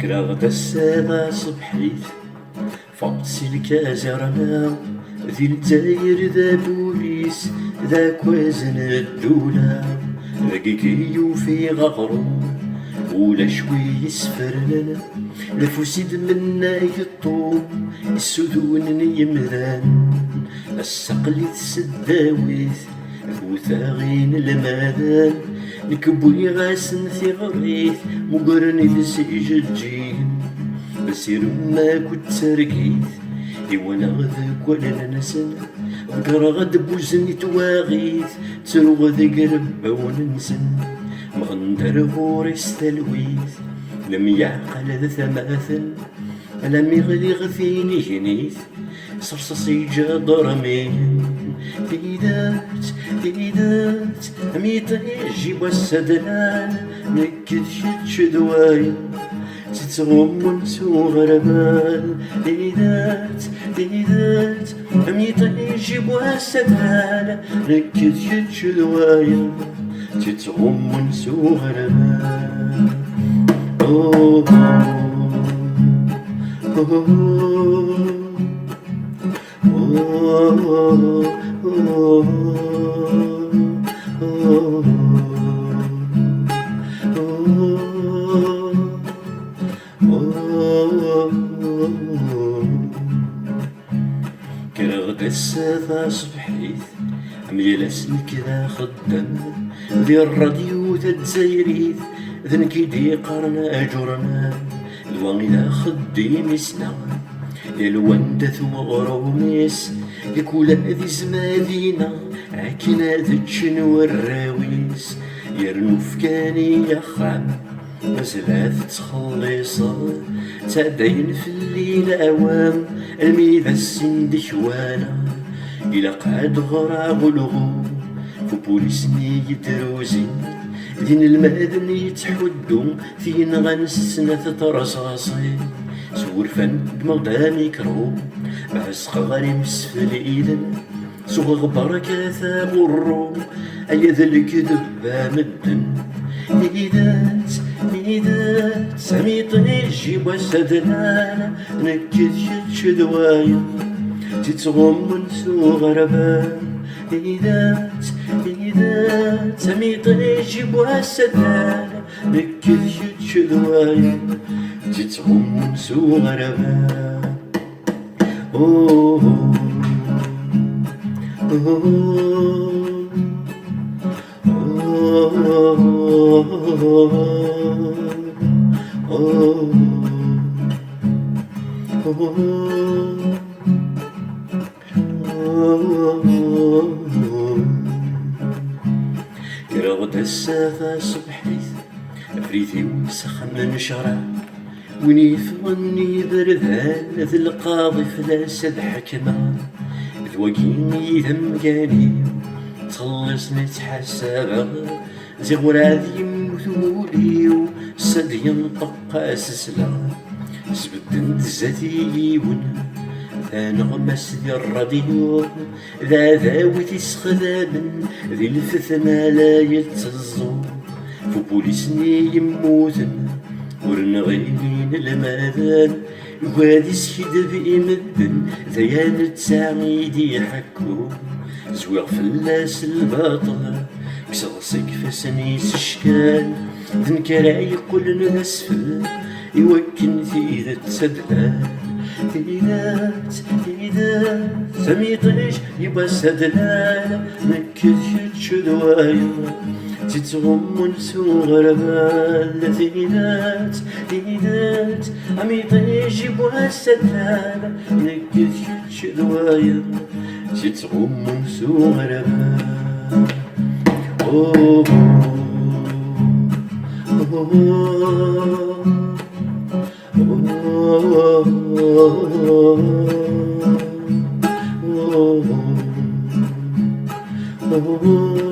كرا غدا الساعة صبحيت فقط الكازرنا ذي الجزائر ذا بوليس ذا كوازن الدولة ذاكيكيو في غغرو ولا شوي يسفرنا لفوسيد منا يطوم السدون يمران السقل تسداويت وثاغين الماذان نكبوي غاسن ثغريت مقرن بسيج الجين بسير ما كنت سرقيت إيوانا غذاك ولا نسن ذكر غد بوزني تواغيت ترو غذاك ربا وننسن مغندر غوري ستلويت لم يعقل ذا ثماثل لم يغلي غثيني هنيت صرصصي جا ضرمين تيدات أميت يجيب السدلال نكد شتش دوايا تتغم سوغ ربال تيدات أميت يجيب السدلال نكد شتش دوايا تتغم سوغ ربال كرا غدا الساعة صبحيت ميلاسني كذا خدام ذي الراديو تتزايريت ذنكي دي قرنا أجرنا الوان إذا خديم يسنا الوان دث وغروميس يكولا ذي زمادينا عكنا ذتشن والراويس يرنو فكاني يا خام مزلاث تخلصا تعدين في الليل أوام الميذا السند شوانا إلا قعد غرا غلغو فو بوليسني يدروزين ذين الماذن يتحدو فين غنسسنا ترصاصي سور فن بمغدا ميكرو بعس غاري مسفل إيدن سوغ بركة غرو أيا ذا الكذب مدن إيدات سميط يجيب السدلال نكد شتش دوايا تتغم سوغ ربان إيدات سميط يجيب السدلال نكد شتش دوايا تتغم سوغ ربان كرا غدا الساعة صبحيت عفريتي وسخن شرع وين يفغني بردان ذي القاضي فلاسد حكمة ذواقيني ذمقاني تخلصني تحسابا زي غراد يموت وليو سد ينطق اسسلا سبدن تزاتيون ذا نغمس ذي الراديو ذا ذاوي تسخدامن ذي الفتنة لا يتزو فو بوليسني يموتن ورنغيين الماذان وهادي سكيد بإمدن ذيان تساعيدي يحكو زويغ فلاس الباطل كسغسك فسني سشكال ذنكرا يقولن نسفل يوكن ذي تسدلال إيدات سميطيش يبا سدلال نكد شتش دوايا تتغم سوغ ربال إيدات أميطيش يبا سدلال نكد شتش دوايا تتغم سوغ ربال Oh